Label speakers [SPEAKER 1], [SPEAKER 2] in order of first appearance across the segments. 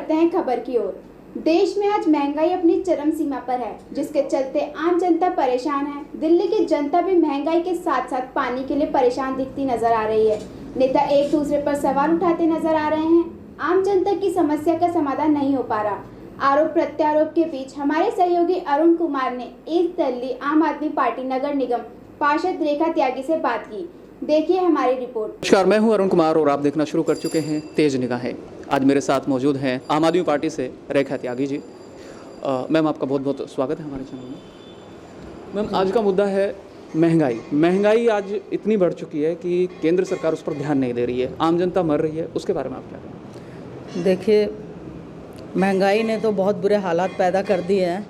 [SPEAKER 1] बढ़ते हैं खबर की ओर। देश में आज महंगाई अपनी चरम सीमा पर है, जिसके चलते आम जनता परेशान है। दिल्ली की जनता भी महंगाई के साथ साथ पानी के लिए परेशान दिखती नजर आ रही है। नेता एक दूसरे पर सवाल उठाते नजर आ रहे हैं। आम जनता की समस्या का समाधान नहीं हो पा रहा। आरोप प्रत्यारोप के बीच हमारे सहयोगी अरुण कुमार ने ईस्ट दिल्ली आम आदमी पार्टी नगर निगम पार्षद रेखा त्यागी से बात की। देखिए हमारी रिपोर्ट।
[SPEAKER 2] नमस्कार, मैं हूं अरुण कुमार और आप देखना शुरू कर चुके हैं तेज निगाहें। आज मेरे साथ मौजूद हैं आम आदमी पार्टी से रेखा त्यागी जी। मैम, आपका बहुत बहुत स्वागत है हमारे चैनल में। मैम, आज का मुद्दा है महंगाई। महंगाई आज इतनी बढ़ चुकी है कि केंद्र सरकार उस पर ध्यान नहीं दे रही है, आम जनता मर रही है। उसके बारे में आप क्या कहें?
[SPEAKER 3] देखिए, महंगाई ने तो बहुत बुरे हालात पैदा कर दिए हैं।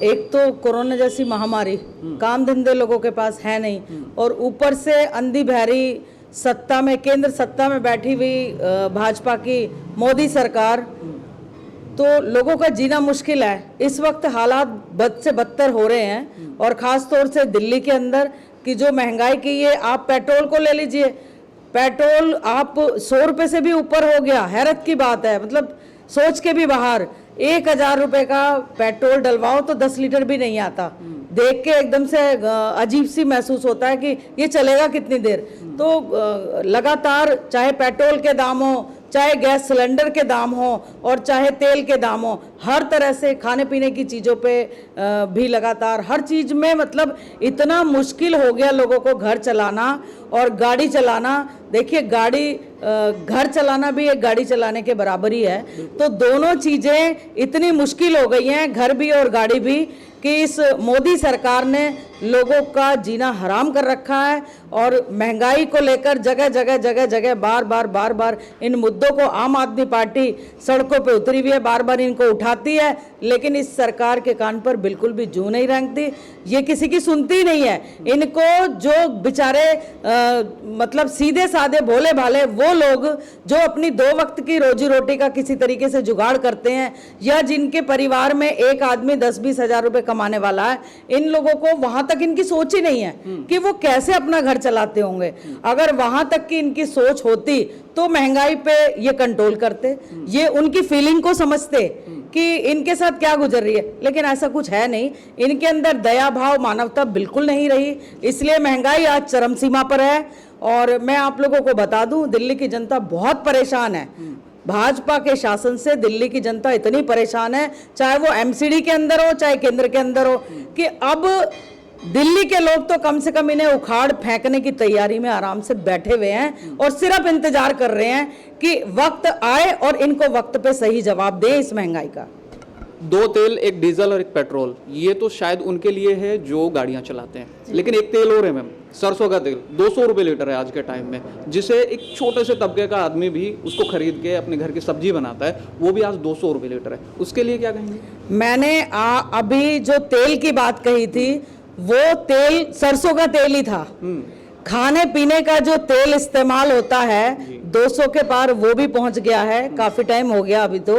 [SPEAKER 3] एक तो कोरोना जैसी महामारी, काम धंधे लोगों के पास है नहीं, और ऊपर से अंधी बहरी सत्ता में, केंद्र सत्ता में बैठी हुई भाजपा की मोदी सरकार, तो लोगों का जीना मुश्किल है। इस वक्त हालात बद से बदतर हो रहे हैं, और ख़ास तौर से दिल्ली के अंदर की जो महंगाई की है, आप पेट्रोल को ले लीजिए, पेट्रोल आप 100 रुपये से भी ऊपर हो गया। हैरत की बात है, मतलब सोच के भी बाहर। 1000 रुपये का पेट्रोल डलवाओ तो 10 लीटर भी नहीं आता। देख के एकदम से अजीब सी महसूस होता है कि ये चलेगा कितनी देर। तो लगातार चाहे पेट्रोल के दाम हो, चाहे गैस सिलेंडर के दाम हो, और चाहे तेल के दाम हो, हर तरह से खाने पीने की चीज़ों पे भी लगातार हर चीज़ में, मतलब इतना मुश्किल हो गया लोगों को घर चलाना और गाड़ी चलाना। देखिए, गाड़ी घर चलाना भी एक गाड़ी चलाने के बराबर ही है। तो दोनों चीज़ें इतनी मुश्किल हो गई हैं, घर भी और गाड़ी भी, कि इस मोदी सरकार ने लोगों का जीना हराम कर रखा है। और महंगाई को लेकर जगह जगह बार बार इन मुद्दों को आम आदमी पार्टी सड़कों पे उतरी हुई है, बार बार इनको उठाती है, लेकिन इस सरकार के कान पर बिल्कुल भी जूं नहीं रेंगती। ये किसी की सुनती नहीं है। इनको जो बेचारे मतलब सीधे साधे भोले भाले वो लोग जो अपनी 2 वक्त की रोजी रोटी का किसी तरीके से जुगाड़ करते हैं, या जिनके परिवार में एक आदमी 10-20 हज़ार रुपये कमाने वाला है, इन लोगों को वहां तक इनकी सोच ही नहीं है कि वो कैसे अपना घर चलाते होंगे। अगर वहां तक की इनकी सोच होती तो महंगाई पे ये कंट्रोल करते, ये उनकी फीलिंग को समझते कि इनके साथ क्या गुजर रही है। लेकिन ऐसा कुछ है नहीं। इनके अंदर दया भाव, मानवता बिल्कुल नहीं रही, इसलिए महंगाई आज चरम सीमा पर है। और मैं आप लोगों को बता दूं, दिल्ली की जनता बहुत परेशान है। भाजपा के शासन से दिल्ली की जनता इतनी परेशान है, चाहे वो एमसीडी के अंदर हो, चाहे केंद्र के अंदर हो, कि अब दिल्ली के लोग तो कम से कम इन्हें उखाड़ फेंकने की तैयारी में आराम से बैठे हुए हैं, और सिर्फ इंतजार कर रहे हैं कि वक्त आए और इनको वक्त पे सही जवाब दें इस महंगाई का।
[SPEAKER 2] 2 तेल, एक डीजल और एक पेट्रोल, ये तो शायद उनके लिए है जो गाड़ियां चलाते हैं। लेकिन एक तेल और है मैम, सरसों का तेल 200 रुपये लीटर है आज के टाइम में, जिसे एक छोटे से तबके का आदमी भी उसको खरीद के अपने घर की सब्जी बनाता है, वो भी आज 200 रुपये लीटर है। उसके लिए क्या कहेंगे?
[SPEAKER 3] मैंने अभी जो तेल की बात कही थी, वो तेल सरसों का तेल ही था। खाने पीने का जो तेल इस्तेमाल होता है 200 के पार वो भी पहुंच गया है, काफी टाइम हो गया अभी तो।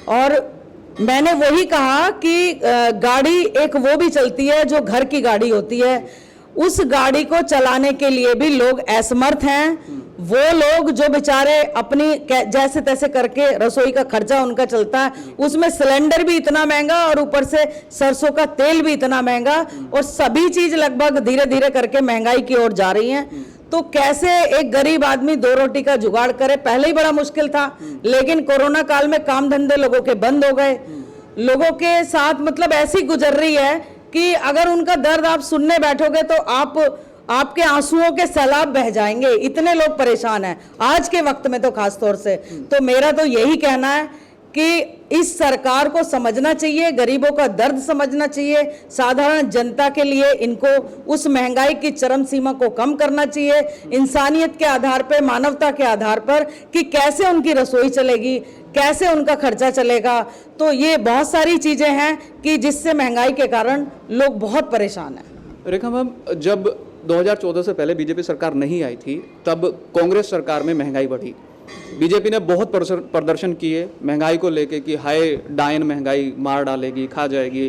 [SPEAKER 3] और मैंने वही कहा कि गाड़ी एक वो भी चलती है जो घर की गाड़ी होती है, उस गाड़ी को चलाने के लिए भी लोग असमर्थ हैं। वो लोग जो बेचारे अपनी जैसे तैसे करके रसोई का खर्चा उनका चलता है, उसमें सिलेंडर भी इतना महंगा और ऊपर से सरसों का तेल भी इतना महंगा, और सभी चीज लगभग धीरे धीरे करके महंगाई की ओर जा रही हैं। तो कैसे एक गरीब आदमी 2 रोटी का जुगाड़ करे? पहले ही बड़ा मुश्किल था, लेकिन कोरोना काल में काम धंधे लोगों के बंद हो गए। लोगों के साथ मतलब ऐसी गुजर रही है कि अगर उनका दर्द आप सुनने बैठोगे तो आपके आंसुओं के सैलाब बह जाएंगे, इतने लोग परेशान हैं आज के वक्त में तो खास तौर से। तो मेरा तो यही कहना है कि इस सरकार को समझना चाहिए, गरीबों का दर्द समझना चाहिए, साधारण जनता के लिए इनको उस महंगाई की चरम सीमा को कम करना चाहिए, इंसानियत के आधार पर, मानवता के आधार पर, कि कैसे उनकी रसोई चलेगी, कैसे उनका खर्चा चलेगा। तो ये बहुत सारी चीजें हैं कि जिससे महंगाई के कारण लोग बहुत परेशान हैं।
[SPEAKER 2] रेखा मैम, जब 2014 से पहले बीजेपी सरकार नहीं आई थी, तब कांग्रेस सरकार में महंगाई बढ़ी। बीजेपी ने बहुत प्रदर्शन किए महंगाई को लेके कि हाय डायन महंगाई मार डालेगी, खा जाएगी।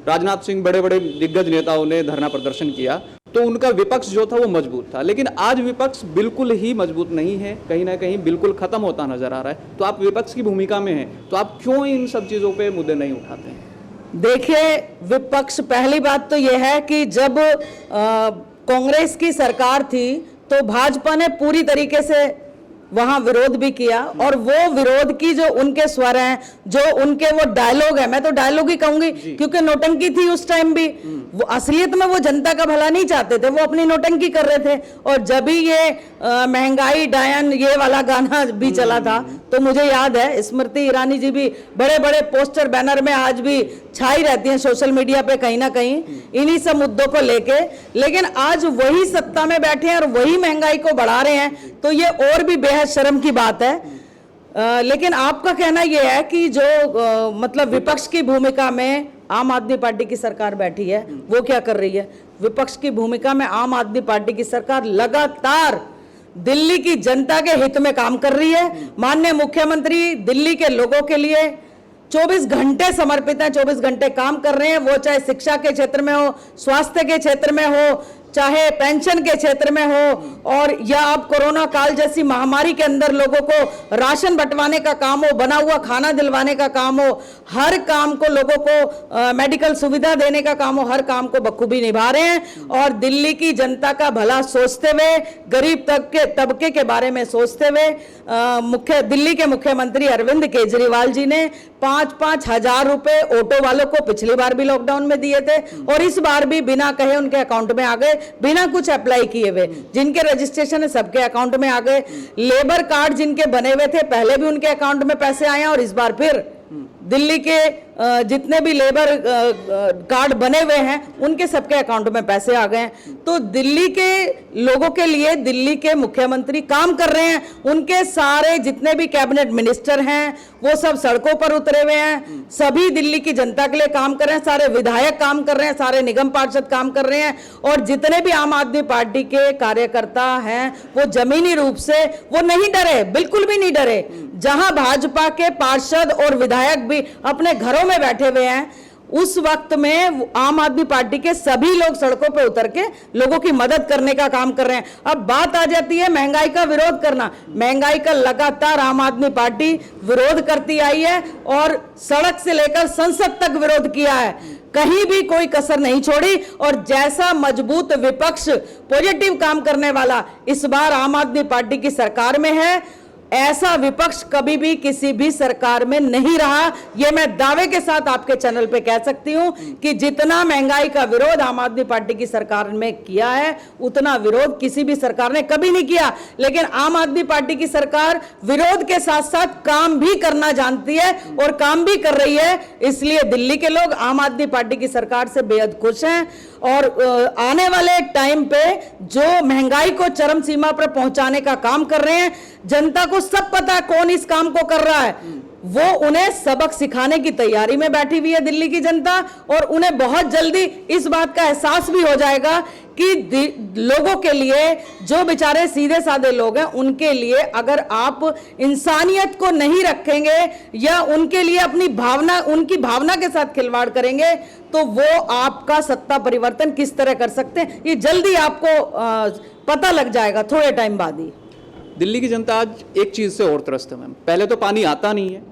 [SPEAKER 2] राजनाथ सिंह, बड़े बड़े दिग्गज नेताओं ने धरना प्रदर्शन किया। तो उनका विपक्ष जो था वो मजबूत था, लेकिन आज विपक्ष बिल्कुल ही मजबूत नहीं है, कहीं ना कहीं बिल्कुल खत्म होता नजर आ रहा है। तो आप विपक्ष की भूमिका में हैं, तो आप क्यों इन सब चीज़ों पे मुद्दे नहीं उठाते हैं?
[SPEAKER 3] देखिए, विपक्ष, पहली बात तो यह है कि जब कांग्रेस की सरकार थी तो भाजपा ने पूरी तरीके से वहां विरोध भी किया, और वो विरोध की जो उनके स्वर हैं, जो उनके वो डायलॉग है, मैं तो डायलॉग ही कहूंगी क्योंकि नौटंकी थी उस टाइम भी, वो असलियत में वो जनता का भला नहीं चाहते थे, वो अपनी नौटंकी कर रहे थे। और जब भी ये महंगाई डायन ये वाला गाना भी चला था तो मुझे याद है स्मृति ईरानी जी भी बड़े बड़े पोस्टर बैनर में आज भी छाई रहती हैं सोशल मीडिया पे कहीं ना कहीं इन्हीं सब मुद्दों को लेके, लेकिन आज वही सत्ता में बैठे हैं और वही महंगाई को बढ़ा रहे हैं, तो ये और भी बेहद शर्म की बात है। लेकिन आपका कहना यह है कि जो मतलब विपक्ष की भूमिका में आम आदमी पार्टी की सरकार बैठी है, वो क्या कर रही है? विपक्ष की भूमिका में आम आदमी पार्टी की सरकार लगातार दिल्ली की जनता के हित में काम कर रही है। माननीय मुख्यमंत्री दिल्ली के लोगों के लिए 24 घंटे समर्पित हैं, 24 घंटे काम कर रहे हैं, वो चाहे शिक्षा के क्षेत्र में हो, स्वास्थ्य के क्षेत्र में हो, चाहे पेंशन के क्षेत्र में हो, और या अब कोरोना काल जैसी महामारी के अंदर लोगों को राशन बंटवाने का काम हो, बना हुआ खाना दिलवाने का काम हो, हर काम को लोगों को मेडिकल सुविधा देने का काम हो, हर काम को बखूबी निभा रहे हैं। और दिल्ली की जनता का भला सोचते हुए, गरीब तबके के बारे में सोचते हुए दिल्ली के मुख्यमंत्री अरविंद केजरीवाल जी ने 5-5 हजार रुपए ऑटो वालों को पिछली बार भी लॉकडाउन में दिए थे, और इस बार भी बिना कहे उनके अकाउंट में आ गए, बिना कुछ अप्लाई किए हुए। जिनके रजिस्ट्रेशन है सबके अकाउंट में आ गए। लेबर कार्ड जिनके बने हुए थे पहले भी उनके अकाउंट में पैसे आए हैं, और इस बार फिर दिल्ली के जितने भी लेबर कार्ड बने हुए हैं उनके सबके अकाउंट में पैसे आ गए हैं। तो दिल्ली के लोगों के लिए दिल्ली के मुख्यमंत्री काम कर रहे हैं, उनके सारे जितने भी कैबिनेट मिनिस्टर हैं वो सब सड़कों पर उतरे हुए हैं, सभी दिल्ली की जनता के लिए काम कर रहे हैं, सारे विधायक काम कर रहे हैं, सारे निगम पार्षद काम कर रहे हैं, और जितने भी आम आदमी पार्टी के कार्यकर्ता हैं वो जमीनी रूप से वो नहीं डरे, बिल्कुल भी नहीं डरे। जहां भाजपा के पार्षद और विधायक भी अपने घरों में बैठे हुए हैं, उस वक्त में आम आदमी पार्टी के सभी लोग सड़कों पर उतर के लोगों की मदद करने का काम कर रहे हैं। अब बात आ जाती है महंगाई का विरोध करना। महंगाई का लगातार आम आदमी पार्टी विरोध करती आई है, और सड़क से लेकर संसद तक विरोध किया है, कहीं भी कोई कसर नहीं छोड़ी। और जैसा मजबूत विपक्ष, पॉजिटिव काम करने वाला इस बार आम आदमी पार्टी की सरकार में है, ऐसा विपक्ष कभी भी किसी भी सरकार में नहीं रहा। यह मैं दावे के साथ आपके चैनल पे कह सकती हूं कि जितना महंगाई का विरोध आम आदमी पार्टी की सरकार में किया है, उतना विरोध किसी भी सरकार ने कभी नहीं किया। लेकिन आम आदमी पार्टी की सरकार विरोध के साथ साथ काम भी करना जानती है और काम भी कर रही है, इसलिए दिल्ली के लोग आम आदमी पार्टी की सरकार से बेहद खुश हैं। और आने वाले टाइम पे जो महंगाई को चरम सीमा पर पहुंचाने का काम कर रहे हैं, जनता को सब पता है कौन इस काम को कर रहा है, वो उन्हें सबक सिखाने की तैयारी में बैठी हुई है दिल्ली की जनता। और उन्हें बहुत जल्दी इस बात का एहसास भी हो जाएगा कि लोगों के लिए, जो बेचारे सीधे साधे लोग हैं, उनके लिए अगर आप इंसानियत को नहीं रखेंगे या उनके लिए अपनी भावना, उनकी भावना के साथ खिलवाड़ करेंगे, तो वो आपका सत्ता परिवर्तन किस तरह कर सकते हैं, ये जल्दी आपको पता लग जाएगा, थोड़े टाइम बाद ही।
[SPEAKER 2] दिल्ली की जनता आज एक चीज़ से और त्रस्त है मैम। पहले तो पानी आता नहीं है,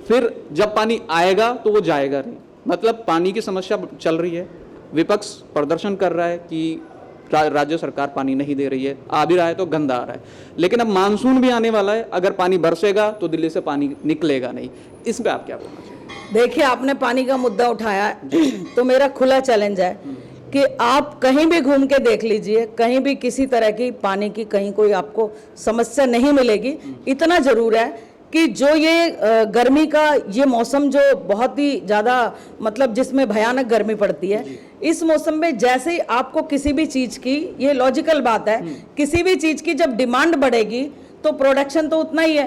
[SPEAKER 2] फिर जब पानी आएगा तो वो जाएगा नहीं, मतलब पानी की समस्या चल रही है। विपक्ष प्रदर्शन कर रहा है कि राज्य सरकार पानी नहीं दे रही है, आ भी रहा है तो गंदा आ रहा है। लेकिन अब मानसून भी आने वाला है, अगर पानी बरसेगा तो दिल्ली से पानी निकलेगा नहीं। इस पे आप क्या बोलना चाहिए?
[SPEAKER 3] देखिए, आपने पानी का मुद्दा उठाया तो मेरा खुला चैलेंज है कि आप कहीं भी घूम के देख लीजिए, कहीं भी किसी तरह की पानी की कहीं कोई आपको समस्या नहीं मिलेगी। इतना जरूर है कि जो ये गर्मी का ये मौसम जो बहुत ही ज़्यादा, मतलब जिसमें भयानक गर्मी पड़ती है, इस मौसम में जैसे ही आपको किसी भी चीज़ की, ये लॉजिकल बात है, किसी भी चीज़ की जब डिमांड बढ़ेगी तो प्रोडक्शन तो उतना ही है,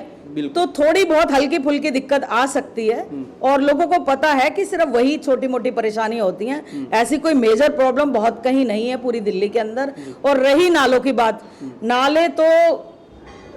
[SPEAKER 3] तो थोड़ी बहुत हल्की फुल्की दिक्कत आ सकती है। और लोगों को पता है कि सिर्फ वही छोटी मोटी परेशानी होती हैं, ऐसी कोई मेजर प्रॉब्लम बहुत कहीं नहीं है पूरी दिल्ली के अंदर। और रही नालों की बात, नाले तो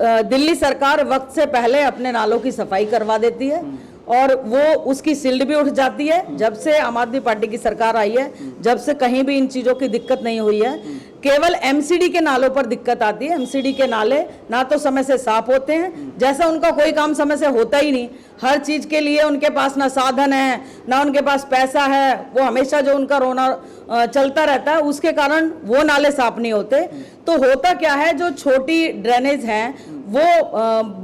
[SPEAKER 3] दिल्ली सरकार वक्त से पहले अपने नालों की सफाई करवा देती है, और वो उसकी सिल्ड भी उठ जाती है। जब से आम आदमी पार्टी की सरकार आई है, जब से कहीं भी इन चीज़ों की दिक्कत नहीं हुई है। केवल एमसीडी के नालों पर दिक्कत आती है। एमसीडी के नाले ना तो समय से साफ होते हैं, जैसा उनका कोई काम समय से होता ही नहीं। हर चीज़ के लिए उनके पास ना साधन है, ना उनके पास पैसा है। वो हमेशा जो उनका रोना चलता रहता है, उसके कारण वो नाले साफ नहीं होते। तो होता क्या है, जो छोटी ड्रेनेज हैं वो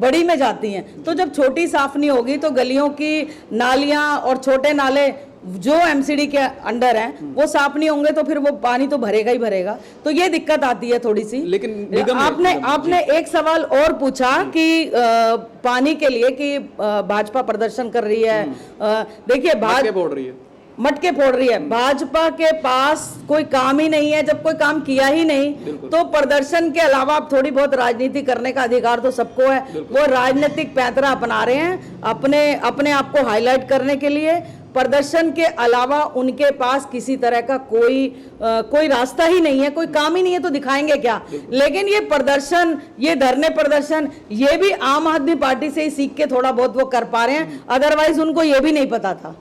[SPEAKER 3] बड़ी में जाती हैं। तो जब छोटी साफ नहीं होगी तो गलियों की नालियाँ और छोटे नाले जो एमसीडी के अंडर हैं वो साफ नहीं होंगे, तो फिर वो पानी तो भरेगा ही भरेगा। तो ये दिक्कत आती है थोड़ी सी।
[SPEAKER 2] लेकिन
[SPEAKER 3] आपने एक सवाल और पूछा कि पानी के लिए कि भाजपा प्रदर्शन कर रही है। देखिए, मटके फोड़ रही है। भाजपा के पास कोई काम ही नहीं है। जब कोई काम किया ही नहीं तो प्रदर्शन के अलावा आप थोड़ी बहुत राजनीति करने का अधिकार तो सबको है। वो राजनीतिक पैंतरा अपना रहे हैं अपने आप को हाईलाइट करने के लिए। प्रदर्शन के अलावा उनके पास किसी तरह का कोई रास्ता ही नहीं है, कोई काम ही नहीं है, तो दिखाएंगे क्या। लेकिन ये प्रदर्शन, ये धरने प्रदर्शन, ये भी आम आदमी पार्टी से ही सीख के थोड़ा बहुत वो कर पा रहे हैं, अदरवाइज उनको ये भी नहीं पता था।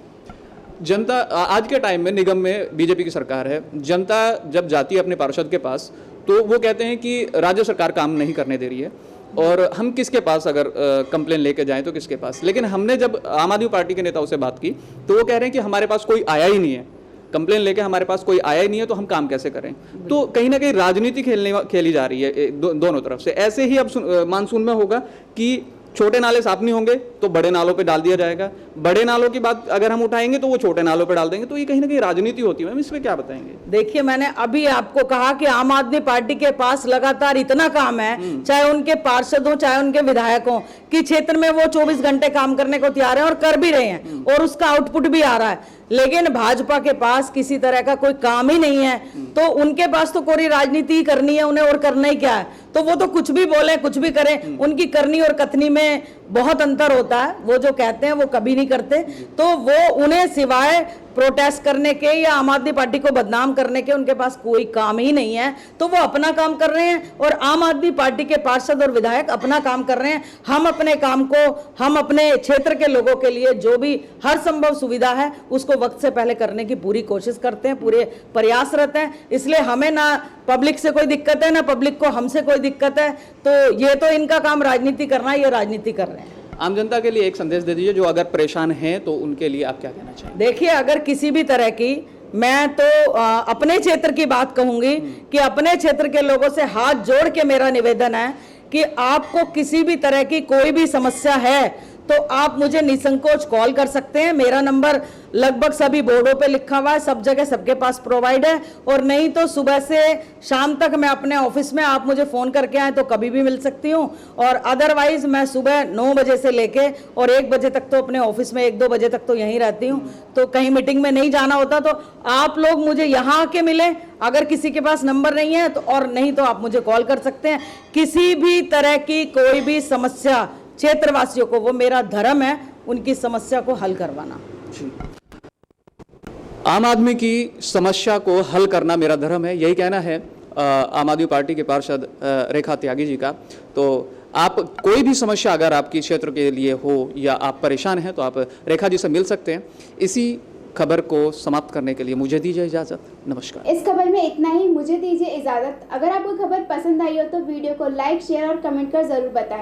[SPEAKER 2] जनता आज के टाइम में निगम में बीजेपी की सरकार है। जनता जब जाती है अपने पार्षद के पास तो वो कहते हैं कि राज्य सरकार काम नहीं करने दे रही है और हम किसके पास अगर कंप्लेन लेके जाएं तो किसके पास। लेकिन हमने जब आम आदमी पार्टी के नेताओं से बात की तो वो कह रहे हैं कि हमारे पास कोई आया ही नहीं है, कंप्लेन लेके हमारे पास कोई आया ही नहीं है, तो हम काम कैसे करें। तो कहीं ना कहीं राजनीति खेली जा रही है दोनों तरफ से। ऐसे ही अब मानसून में होगा कि छोटे नाले साफ नहीं होंगे तो बड़े नालों पे डाल दिया जाएगा, बड़े नालों की बात अगर हम उठाएंगे तो वो छोटे नालों पे डाल देंगे। तो ये कहीं ना कहीं राजनीति होती है। मैम, इस पे क्या बताएंगे?
[SPEAKER 3] देखिए, मैंने अभी आपको कहा कि आम आदमी पार्टी के पास लगातार इतना काम है, चाहे उनके पार्षद हो चाहे उनके विधायक हो, कि क्षेत्र में वो 24 घंटे काम करने को तैयार है और कर भी रहे हैं और उसका आउटपुट भी आ रहा है। लेकिन भाजपा के पास किसी तरह का कोई काम ही नहीं है, तो उनके पास तो कोई राजनीति ही करनी है उन्हें, और करना ही क्या है। तो वो तो कुछ भी बोले, कुछ भी करें, उनकी करनी और कथनी में बहुत अंतर होता है। वो जो कहते हैं वो कभी नहीं करते। तो वो उन्हें सिवाय प्रोटेस्ट करने के या आम आदमी पार्टी को बदनाम करने के उनके पास कोई काम ही नहीं है। तो वो अपना काम कर रहे हैं और आम आदमी पार्टी के पार्षद और विधायक अपना काम कर रहे हैं। हम अपने काम को, हम अपने क्षेत्र के लोगों के लिए जो भी हर संभव सुविधा है उसको वक्त से पहले करने की पूरी कोशिश करते हैं, पूरे प्रयासरत हैं। इसलिए हमें ना पब्लिक से कोई दिक्कत है, ना पब्लिक को हमसे कोई दिक्कत है। तो ये तो इनका काम राजनीति करना है, ये राजनीति कर रहे हैं।
[SPEAKER 2] आम जनता के लिए एक संदेश दे दीजिए, जो अगर परेशान हैं तो उनके लिए आप क्या कहना चाहेंगे?
[SPEAKER 3] देखिए, अगर किसी भी तरह की, मैं तो अपने क्षेत्र की बात कहूंगी कि अपने क्षेत्र के लोगों से हाथ जोड़ के मेरा निवेदन है कि आपको किसी भी तरह की कोई भी समस्या है तो आप मुझे निसंकोच कॉल कर सकते हैं। मेरा नंबर लगभग सभी बोर्डों पे लिखा हुआ है, सब जगह सबके पास प्रोवाइड है। और नहीं तो सुबह से शाम तक मैं अपने ऑफिस में, आप मुझे फ़ोन करके आए तो कभी भी मिल सकती हूँ। और अदरवाइज मैं सुबह 9 बजे से लेके और 1 बजे तक तो अपने ऑफिस में, 1-2 बजे तक तो यहीं रहती हूँ। तो कहीं मीटिंग में नहीं जाना होता तो आप लोग मुझे यहाँ आके मिलें। अगर किसी के पास नंबर नहीं है तो, और नहीं तो आप मुझे कॉल कर सकते हैं। किसी भी तरह की कोई भी समस्या क्षेत्रवासियों को, वो मेरा धर्म है उनकी समस्या को हल करवाना।
[SPEAKER 2] आम आदमी की समस्या को हल करना मेरा धर्म है, यही कहना है आम आदमी पार्टी के पार्षद रेखा त्यागी जी का। तो आप कोई भी समस्या अगर आपकी क्षेत्र के लिए हो या आप परेशान हैं तो आप रेखा जी से मिल सकते हैं। इसी खबर को समाप्त करने के लिए मुझे दीजिए इजाज़त। नमस्कार।
[SPEAKER 1] इस खबर में इतना ही, मुझे दीजिए इजाज़त। अगर आपको खबर पसंद आई हो तो वीडियो को लाइक, शेयर और कमेंट कर ज़रूर बताएं।